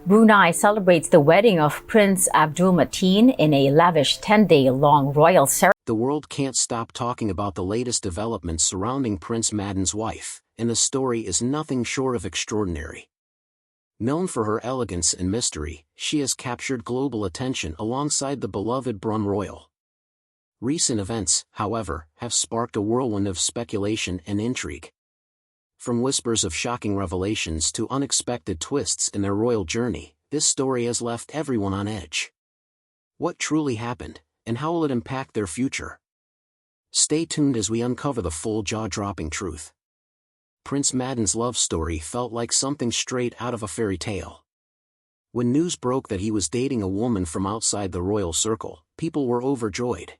Brunei celebrates the wedding of Prince Mateen in a lavish 10-day-long royal ceremony. The world can't stop talking about the latest developments surrounding Prince Mateen's wife, and the story is nothing short of extraordinary. Known for her elegance and mystery, she has captured global attention alongside the beloved Brunei royal. Recent events, however, have sparked a whirlwind of speculation and intrigue. From whispers of shocking revelations to unexpected twists in their royal journey, this story has left everyone on edge. What truly happened, and how will it impact their future? Stay tuned as we uncover the full jaw-dropping truth. Prince Mateen's love story felt like something straight out of a fairy tale. When news broke that he was dating a woman from outside the royal circle, people were overjoyed.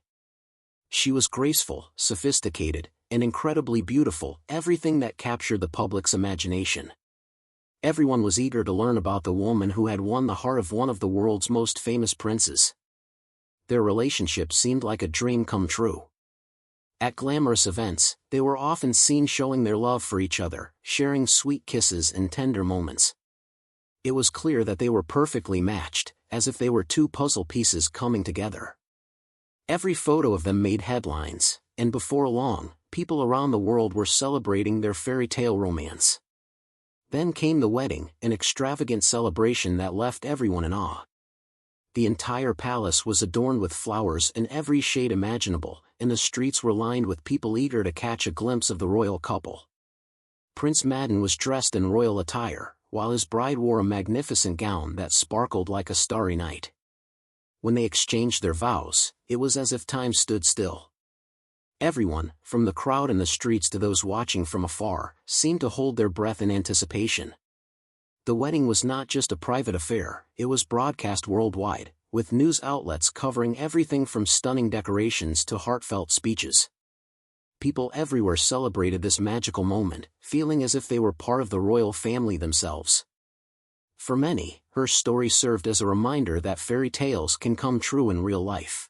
She was graceful, sophisticated, and incredibly beautiful, everything that captured the public's imagination. Everyone was eager to learn about the woman who had won the heart of one of the world's most famous princes. Their relationship seemed like a dream come true. At glamorous events, they were often seen showing their love for each other, sharing sweet kisses and tender moments. It was clear that they were perfectly matched, as if they were two puzzle pieces coming together. Every photo of them made headlines, and before long, people around the world were celebrating their fairy tale romance. Then came the wedding, an extravagant celebration that left everyone in awe. The entire palace was adorned with flowers in every shade imaginable, and the streets were lined with people eager to catch a glimpse of the royal couple. Prince Mateen was dressed in royal attire, while his bride wore a magnificent gown that sparkled like a starry night. When they exchanged their vows, it was as if time stood still. Everyone, from the crowd in the streets to those watching from afar, seemed to hold their breath in anticipation. The wedding was not just a private affair, it was broadcast worldwide, with news outlets covering everything from stunning decorations to heartfelt speeches. People everywhere celebrated this magical moment, feeling as if they were part of the royal family themselves. For many, her story served as a reminder that fairy tales can come true in real life.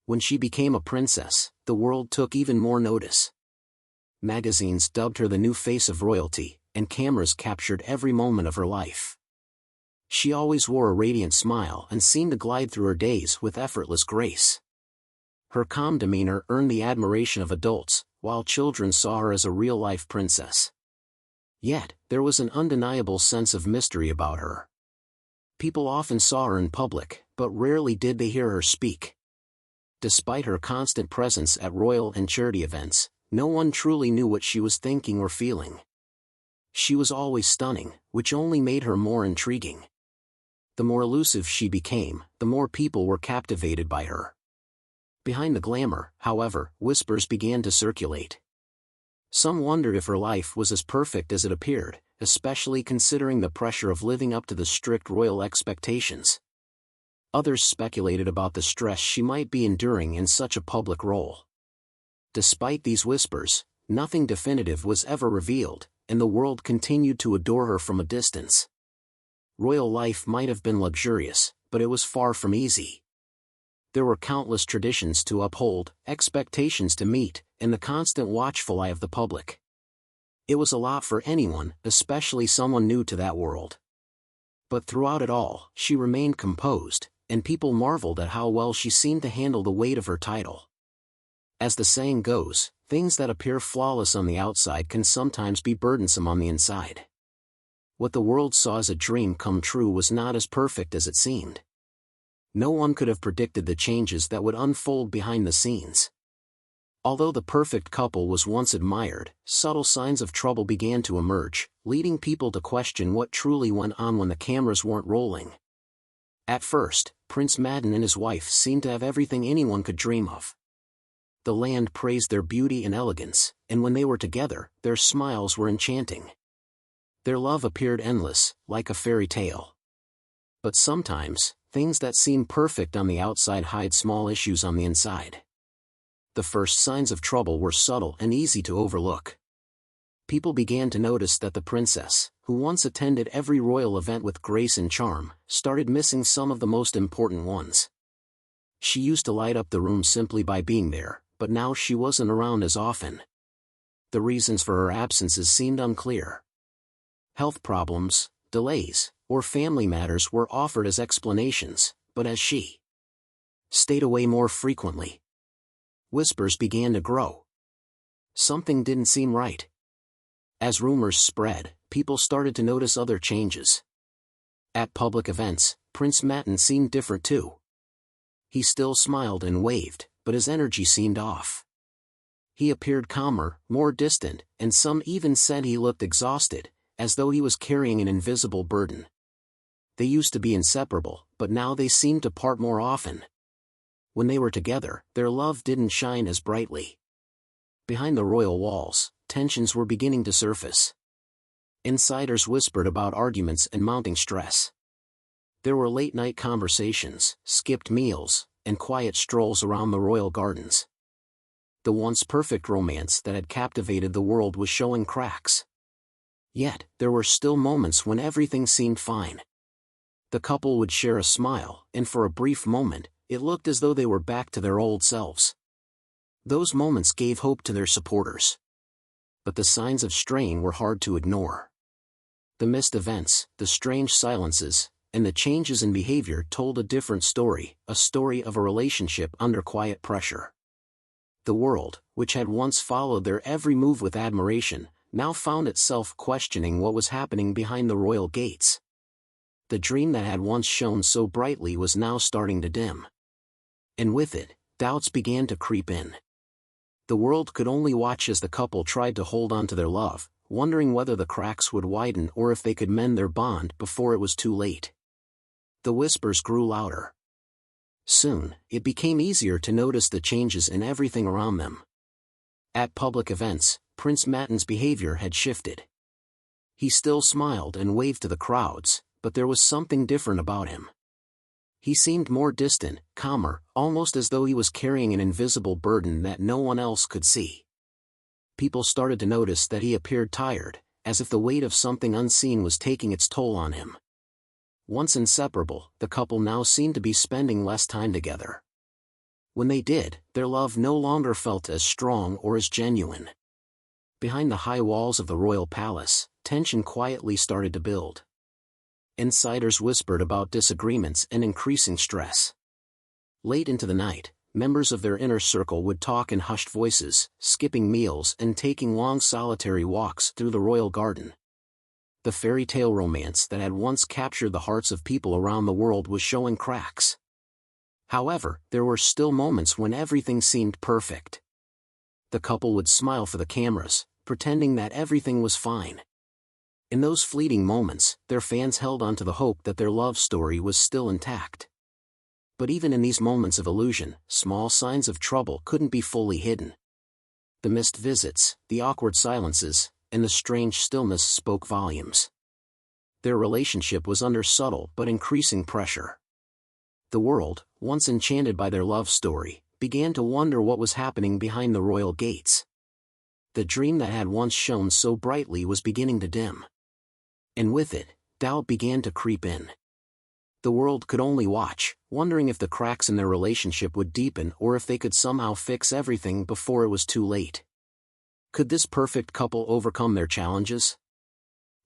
When she became a princess, the world took even more notice. Magazines dubbed her the new face of royalty, and cameras captured every moment of her life. She always wore a radiant smile and seemed to glide through her days with effortless grace. Her calm demeanor earned the admiration of adults, while children saw her as a real-life princess. Yet, there was an undeniable sense of mystery about her. People often saw her in public, but rarely did they hear her speak. Despite her constant presence at royal and charity events, no one truly knew what she was thinking or feeling. She was always stunning, which only made her more intriguing. The more elusive she became, the more people were captivated by her. Behind the glamour, however, whispers began to circulate. Some wondered if her life was as perfect as it appeared, especially considering the pressure of living up to the strict royal expectations. Others speculated about the stress she might be enduring in such a public role. Despite these whispers, nothing definitive was ever revealed, and the world continued to adore her from a distance. Royal life might have been luxurious, but it was far from easy. There were countless traditions to uphold, expectations to meet, and the constant watchful eye of the public. It was a lot for anyone, especially someone new to that world. But throughout it all, she remained composed, and people marveled at how well she seemed to handle the weight of her title. As the saying goes, things that appear flawless on the outside can sometimes be burdensome on the inside. What the world saw as a dream come true was not as perfect as it seemed. No one could have predicted the changes that would unfold behind the scenes. Although the perfect couple was once admired, subtle signs of trouble began to emerge, leading people to question what truly went on when the cameras weren't rolling. At first, Prince Mateen and his wife seemed to have everything anyone could dream of. The land praised their beauty and elegance, and when they were together, their smiles were enchanting. Their love appeared endless, like a fairy tale. But sometimes, things that seem perfect on the outside hide small issues on the inside. The first signs of trouble were subtle and easy to overlook. People began to notice that the princess, who once attended every royal event with grace and charm, started missing some of the most important ones. She used to light up the room simply by being there, but now she wasn't around as often. The reasons for her absences seemed unclear. Health problems, delays, or family matters were offered as explanations, but as she stayed away more frequently, whispers began to grow. Something didn't seem right. As rumors spread, people started to notice other changes. At public events, Prince Mateen seemed different too. He still smiled and waved, but his energy seemed off. He appeared calmer, more distant, and some even said he looked exhausted, as though he was carrying an invisible burden. They used to be inseparable, but now they seemed to part more often. When they were together, their love didn't shine as brightly. Behind the royal walls, tensions were beginning to surface. Insiders whispered about arguments and mounting stress. There were late-night conversations, skipped meals, and quiet strolls around the royal gardens. The once perfect romance that had captivated the world was showing cracks. Yet, there were still moments when everything seemed fine. The couple would share a smile, and for a brief moment, it looked as though they were back to their old selves. Those moments gave hope to their supporters. But the signs of strain were hard to ignore. The missed events, the strange silences, and the changes in behavior told a different story, a story of a relationship under quiet pressure. The world, which had once followed their every move with admiration, now found itself questioning what was happening behind the royal gates. The dream that had once shone so brightly was now starting to dim. And with it, doubts began to creep in. The world could only watch as the couple tried to hold on to their love, wondering whether the cracks would widen or if they could mend their bond before it was too late. The whispers grew louder. Soon, it became easier to notice the changes in everything around them. At public events, Prince Mateen's behavior had shifted. He still smiled and waved to the crowds, but there was something different about him. He seemed more distant, calmer, almost as though he was carrying an invisible burden that no one else could see. People started to notice that he appeared tired, as if the weight of something unseen was taking its toll on him. Once inseparable, the couple now seemed to be spending less time together. When they did, their love no longer felt as strong or as genuine. Behind the high walls of the royal palace, tension quietly started to build. Insiders whispered about disagreements and increasing stress. Late into the night, members of their inner circle would talk in hushed voices, skipping meals and taking long solitary walks through the royal garden. The fairy tale romance that had once captured the hearts of people around the world was showing cracks. However, there were still moments when everything seemed perfect. The couple would smile for the cameras, pretending that everything was fine. In those fleeting moments, their fans held on to the hope that their love story was still intact. But even in these moments of illusion, small signs of trouble couldn't be fully hidden. The missed visits, the awkward silences, and the strange stillness spoke volumes. Their relationship was under subtle but increasing pressure. The world, once enchanted by their love story, began to wonder what was happening behind the royal gates. The dream that had once shone so brightly was beginning to dim. And with it, doubt began to creep in. The world could only watch, wondering if the cracks in their relationship would deepen or if they could somehow fix everything before it was too late. Could this perfect couple overcome their challenges?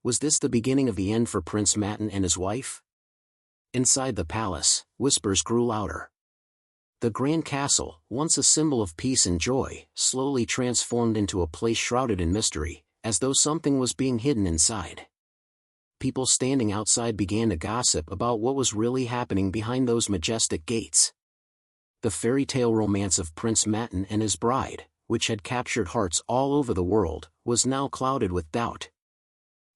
Was this the beginning of the end for Prince Mateen and his wife? Inside the palace, whispers grew louder. The grand castle, once a symbol of peace and joy, slowly transformed into a place shrouded in mystery, as though something was being hidden inside. People standing outside began to gossip about what was really happening behind those majestic gates. The fairy tale romance of Prince Mateen and his bride, which had captured hearts all over the world, was now clouded with doubt.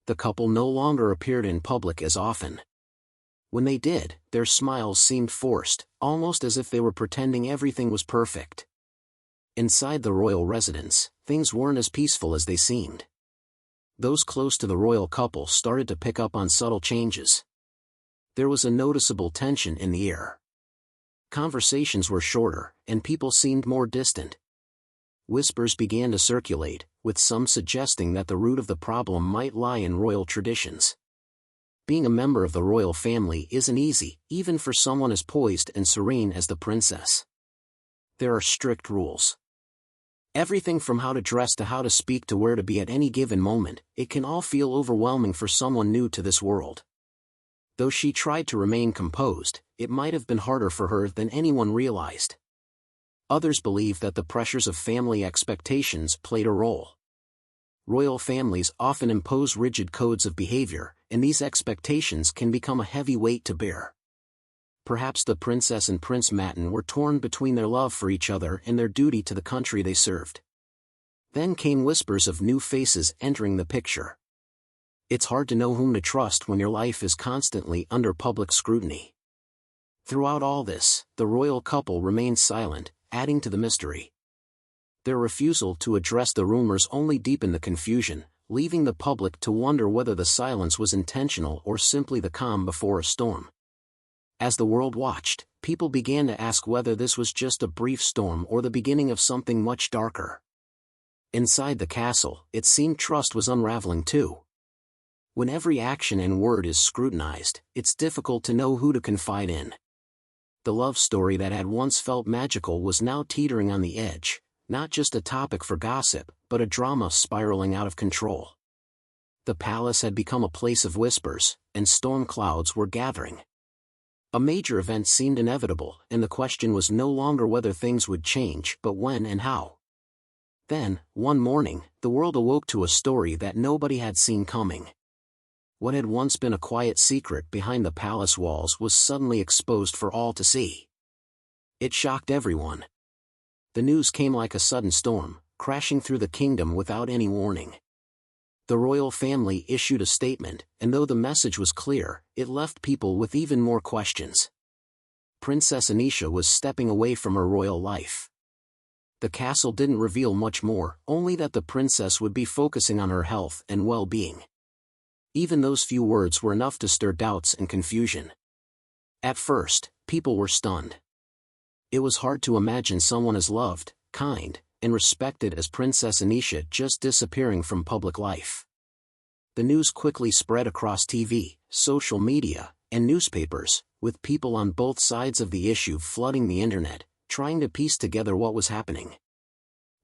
The couple no longer appeared in public as often. When they did, their smiles seemed forced, almost as if they were pretending everything was perfect. Inside the royal residence, things weren't as peaceful as they seemed. Those close to the royal couple started to pick up on subtle changes. There was a noticeable tension in the air. Conversations were shorter, and people seemed more distant. Whispers began to circulate, with some suggesting that the root of the problem might lie in royal traditions. Being a member of the royal family isn't easy, even for someone as poised and serene as the princess. There are strict rules. Everything from how to dress to how to speak to where to be at any given moment, it can all feel overwhelming for someone new to this world. Though she tried to remain composed, it might have been harder for her than anyone realized. Others believe that the pressures of family expectations played a role. Royal families often impose rigid codes of behavior, and these expectations can become a heavy weight to bear. Perhaps the princess and Prince Mateen were torn between their love for each other and their duty to the country they served. Then came whispers of new faces entering the picture. It's hard to know whom to trust when your life is constantly under public scrutiny. Throughout all this, the royal couple remained silent, adding to the mystery. Their refusal to address the rumors only deepened the confusion, leaving the public to wonder whether the silence was intentional or simply the calm before a storm. As the world watched, people began to ask whether this was just a brief storm or the beginning of something much darker. Inside the castle, it seemed trust was unraveling too. When every action and word is scrutinized, it's difficult to know who to confide in. The love story that had once felt magical was now teetering on the edge, not just a topic for gossip, but a drama spiraling out of control. The palace had become a place of whispers, and storm clouds were gathering. A major event seemed inevitable, and the question was no longer whether things would change, but when and how. Then, one morning, the world awoke to a story that nobody had seen coming. What had once been a quiet secret behind the palace walls was suddenly exposed for all to see. It shocked everyone. The news came like a sudden storm, crashing through the kingdom without any warning. The royal family issued a statement, and though the message was clear, it left people with even more questions. Princess Anisha was stepping away from her royal life. The castle didn't reveal much more, only that the princess would be focusing on her health and well-being. Even those few words were enough to stir doubts and confusion. At first, people were stunned. It was hard to imagine someone as loved, kind, and respected as Princess Anisha just disappearing from public life. The news quickly spread across TV, social media, and newspapers, with people on both sides of the issue flooding the internet, trying to piece together what was happening.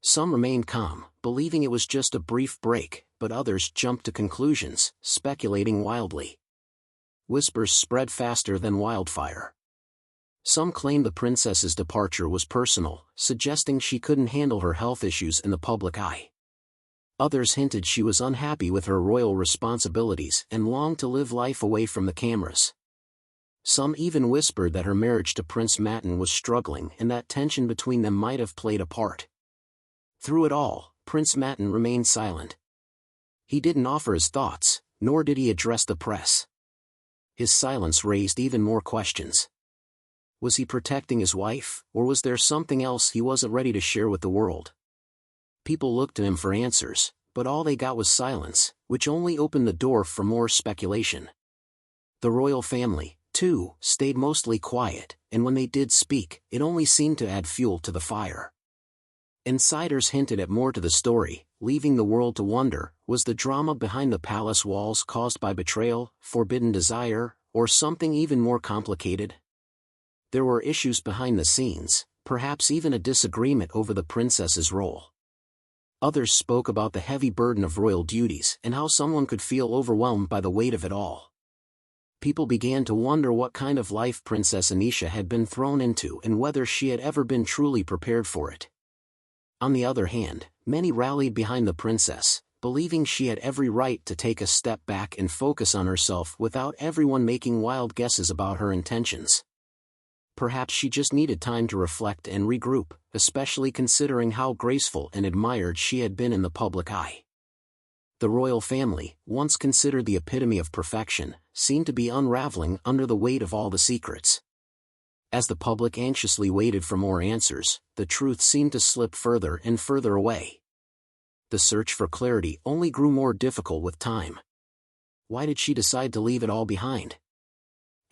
Some remained calm, believing it was just a brief break, but others jumped to conclusions, speculating wildly. Whispers spread faster than wildfire. Some claimed the princess's departure was personal, suggesting she couldn't handle her health issues in the public eye. Others hinted she was unhappy with her royal responsibilities and longed to live life away from the cameras. Some even whispered that her marriage to Prince Mateen was struggling and that tension between them might have played a part. Through it all, Prince Mateen remained silent. He didn't offer his thoughts, nor did he address the press. His silence raised even more questions. Was he protecting his wife, or was there something else he wasn't ready to share with the world? People looked to him for answers, but all they got was silence, which only opened the door for more speculation. The royal family, too, stayed mostly quiet, and when they did speak, it only seemed to add fuel to the fire. Insiders hinted at more to the story, leaving the world to wonder, was the drama behind the palace walls caused by betrayal, forbidden desire, or something even more complicated? There were issues behind the scenes, perhaps even a disagreement over the princess's role. Others spoke about the heavy burden of royal duties and how someone could feel overwhelmed by the weight of it all. People began to wonder what kind of life Princess Anisha had been thrown into and whether she had ever been truly prepared for it. On the other hand, many rallied behind the princess, believing she had every right to take a step back and focus on herself without everyone making wild guesses about her intentions. Perhaps she just needed time to reflect and regroup, especially considering how graceful and admired she had been in the public eye. The royal family, once considered the epitome of perfection, seemed to be unraveling under the weight of all the secrets. As the public anxiously waited for more answers, the truth seemed to slip further and further away. The search for clarity only grew more difficult with time. Why did she decide to leave it all behind?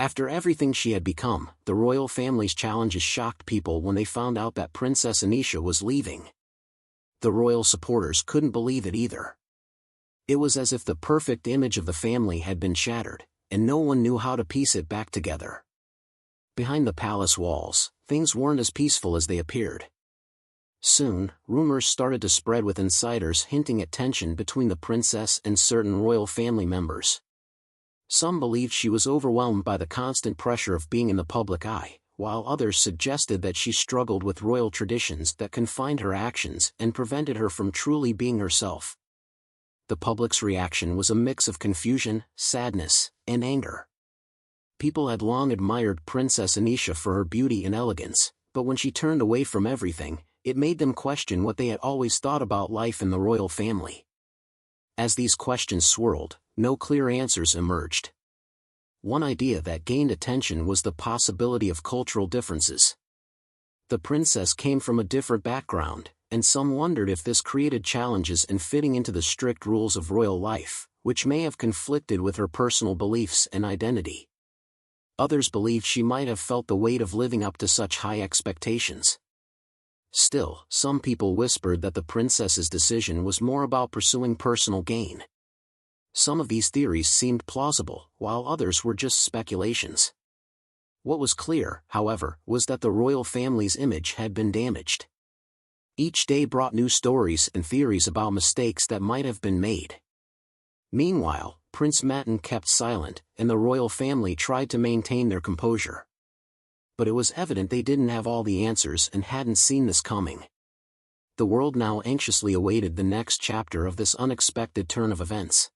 After everything she had become, the royal family's challenges shocked people when they found out that Princess Anisha was leaving. The royal supporters couldn't believe it either. It was as if the perfect image of the family had been shattered, and no one knew how to piece it back together. Behind the palace walls, things weren't as peaceful as they appeared. Soon, rumors started to spread with insiders hinting at tension between the princess and certain royal family members. Some believed she was overwhelmed by the constant pressure of being in the public eye, while others suggested that she struggled with royal traditions that confined her actions and prevented her from truly being herself. The public's reaction was a mix of confusion, sadness, and anger. People had long admired Princess Anisha for her beauty and elegance, but when she turned away from everything, it made them question what they had always thought about life in the royal family. As these questions swirled, no clear answers emerged. One idea that gained attention was the possibility of cultural differences. The princess came from a different background, and some wondered if this created challenges in fitting into the strict rules of royal life, which may have conflicted with her personal beliefs and identity. Others believed she might have felt the weight of living up to such high expectations. Still, some people whispered that the princess's decision was more about pursuing personal gain. Some of these theories seemed plausible, while others were just speculations. What was clear, however, was that the royal family's image had been damaged. Each day brought new stories and theories about mistakes that might have been made. Meanwhile, Prince Mateen kept silent, and the royal family tried to maintain their composure. But it was evident they didn't have all the answers and hadn't seen this coming. The world now anxiously awaited the next chapter of this unexpected turn of events.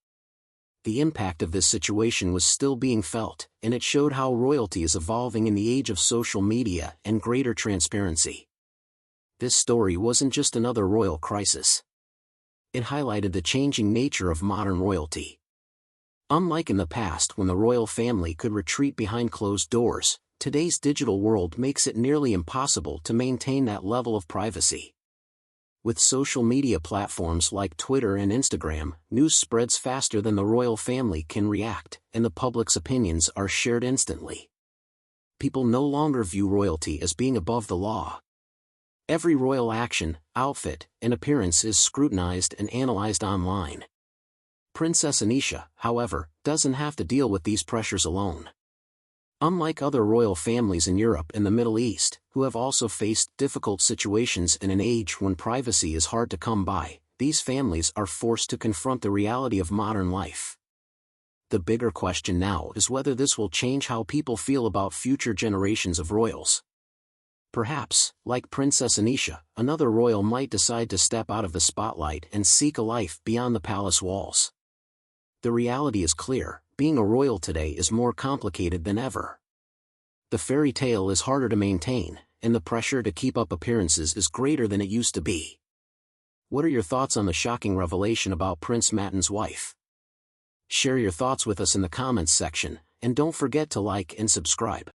The impact of this situation was still being felt, and it showed how royalty is evolving in the age of social media and greater transparency. This story wasn't just another royal crisis. It highlighted the changing nature of modern royalty. Unlike in the past when the royal family could retreat behind closed doors, today's digital world makes it nearly impossible to maintain that level of privacy. With social media platforms like Twitter and Instagram, news spreads faster than the royal family can react, and the public's opinions are shared instantly. People no longer view royalty as being above the law. Every royal action, outfit, and appearance is scrutinized and analyzed online. Princess Anisha, however, doesn't have to deal with these pressures alone. Unlike other royal families in Europe and the Middle East, who have also faced difficult situations in an age when privacy is hard to come by, these families are forced to confront the reality of modern life. The bigger question now is whether this will change how people feel about future generations of royals. Perhaps, like Princess Anisha, another royal might decide to step out of the spotlight and seek a life beyond the palace walls. The reality is clear. Being a royal today is more complicated than ever. The fairy tale is harder to maintain, and the pressure to keep up appearances is greater than it used to be. What are your thoughts on the shocking revelation about Prince Mateen's wife? Share your thoughts with us in the comments section, and don't forget to like and subscribe.